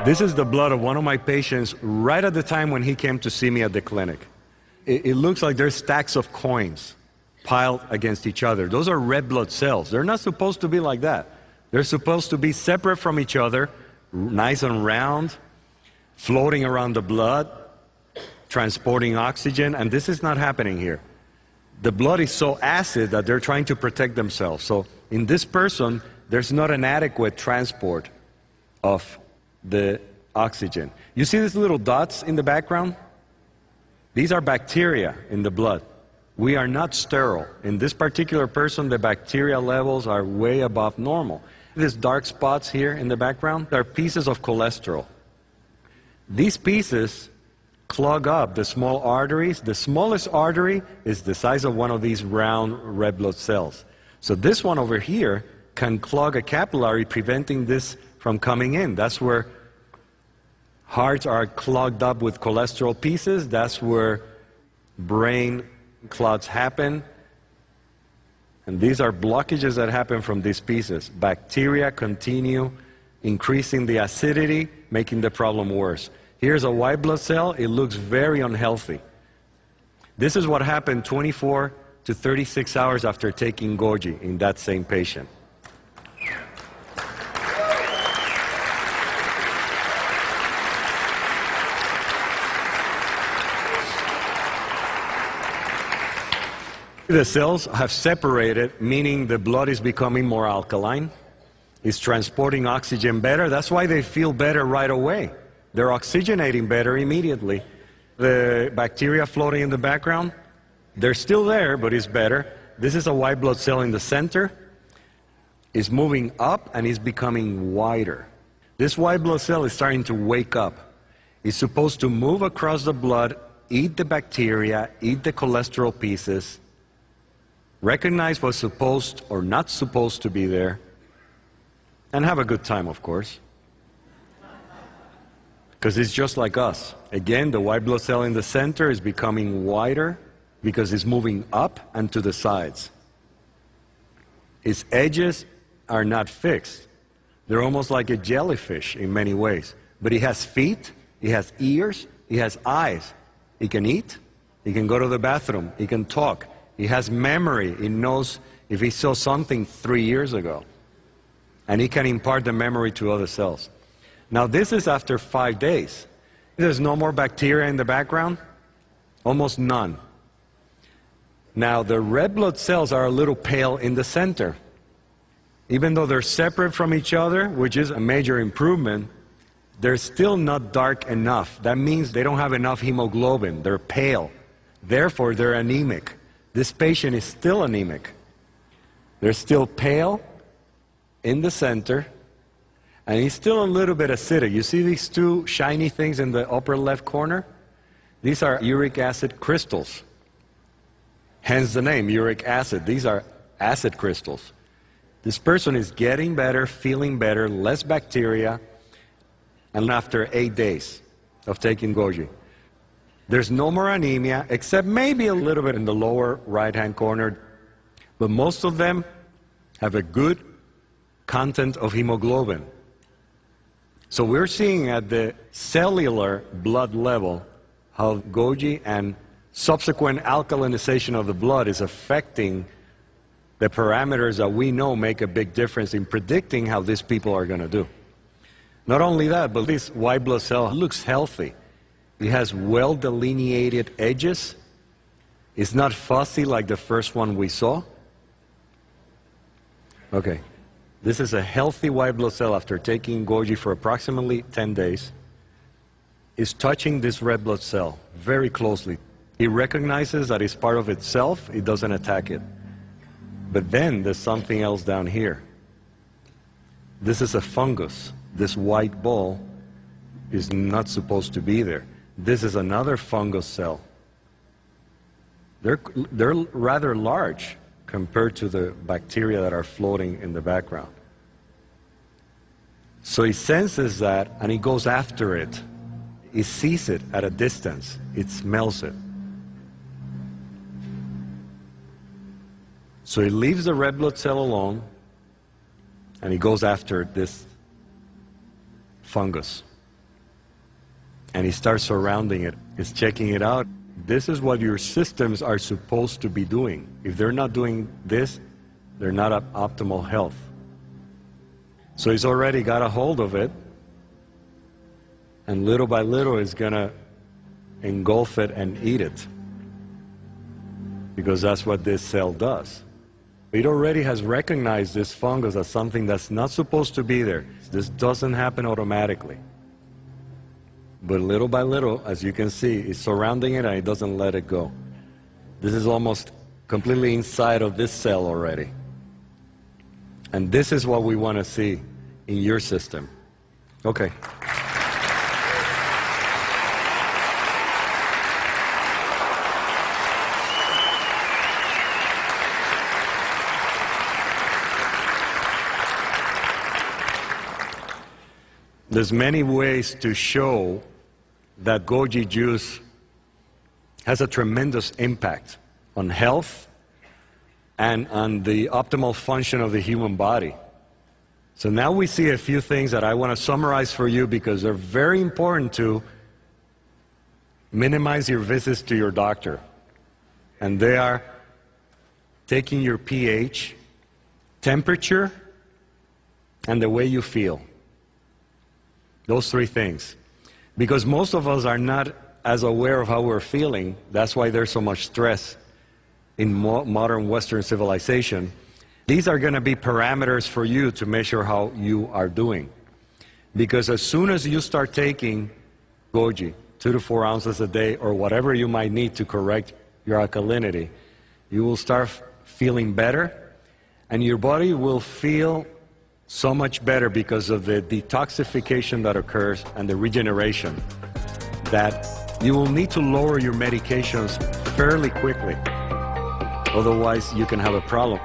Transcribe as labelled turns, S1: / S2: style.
S1: This is the blood of one of my patients right at the time when he came to see me at the clinic. It looks like there's stacks of coins piled against each other. Those are red blood cells. They're not supposed to be like that. They're supposed to be separate from each other, nice and round, floating around the blood, transporting oxygen, and this is not happening here. The blood is so acid that they're trying to protect themselves. So in this person, there's not an adequate transport of the oxygen. You see these little dots in the background? These are bacteria in the blood. We are not sterile. In this particular person, the bacteria levels are way above normal. These dark spots here in the background are pieces of cholesterol. These pieces clog up the small arteries. The smallest artery is the size of one of these round red blood cells. So this one over here can clog a capillary, preventing this from coming in. That's where hearts are clogged up with cholesterol pieces. That's where brain clots happen. And these are blockages that happen from these pieces. Bacteria continue increasing the acidity, making the problem worse. Here's a white blood cell. It looks very unhealthy. This is what happened 24 to 36 hours after taking goji in that same patient. The cells have separated, meaning the blood is becoming more alkaline. It's transporting oxygen better. That's why they feel better right away. They're oxygenating better immediately. The bacteria floating in the background, they're still there, but it's better. This is a white blood cell in the center. It's moving up and it's becoming wider. This white blood cell is starting to wake up. It's supposed to move across the blood, eat the bacteria, eat the cholesterol pieces, recognize what's supposed or not supposed to be there, and have a good time, of course. Because it's just like us. Again, the white blood cell in the center is becoming wider because it's moving up and to the sides. Its edges are not fixed. They're almost like a jellyfish in many ways. But it has feet, it has ears, it has eyes. It can eat, it can go to the bathroom, it can talk. It has memory. It knows if he saw something 3 years ago. And it can impart the memory to other cells. Now this is after 5 days. There's no more bacteria in the background. Almost none. Now the red blood cells are a little pale in the center. Even though they're separate from each other, which is a major improvement, they're still not dark enough. That means they don't have enough hemoglobin. They're pale. Therefore, they're anemic. This patient is still anemic. They're still pale in the center, and he's still a little bit acidic. You see these two shiny things in the upper left corner? These are uric acid crystals. Hence the name, uric acid. These are acid crystals. This person is getting better, feeling better, less bacteria, and after 8 days of taking goji. There's no more anemia, except maybe a little bit in the lower right-hand corner, but most of them have a good content of hemoglobin. So we're seeing at the cellular blood level how goji and subsequent alkalinization of the blood is affecting the parameters that we know make a big difference in predicting how these people are going to do. Not only that, but this white blood cell looks healthy. It has well-delineated edges. It's not fussy like the first one we saw. Okay, this is a healthy white blood cell after taking goji for approximately 10 days. It's touching this red blood cell very closely. It recognizes that it's part of itself. It doesn't attack it. But then there's something else down here. This is a fungus. This white ball is not supposed to be there. This is another fungus cell. They're rather large compared to the bacteria that are floating in the background. So he senses that and he goes after it. He sees it at a distance. It smells it. So he leaves the red blood cell alone and he goes after this fungus. and he starts surrounding it. He's checking it out. This is what your systems are supposed to be doing. If they're not doing this, they're not at optimal health. So he's already got a hold of it, and little by little he's gonna engulf it and eat it, because that's what this cell does. It already has recognized this fungus as something that's not supposed to be there. This doesn't happen automatically. But little by little, as you can see, it's surrounding it and it doesn't let it go. This is almost completely inside of this cell already. And this is what we want to see in your system. Okay. There's many ways to show that goji juice has a tremendous impact on health and on the optimal function of the human body. So now we see a few things that I want to summarize for you, because they're very important to minimize your visits to your doctor. And they are taking your pH, temperature, and the way you feel. Those three things. Because most of us are not as aware of how we're feeling. That's why there's so much stress in modern Western civilization. These are going to be parameters for you to measure how you are doing. Because as soon as you start taking goji, 2 to 4 ounces a day, or whatever you might need to correct your alkalinity, you will start feeling better, and your body will feel so much better because of the detoxification that occurs and the regeneration, that you will need to lower your medications fairly quickly. Otherwise, you can have a problem.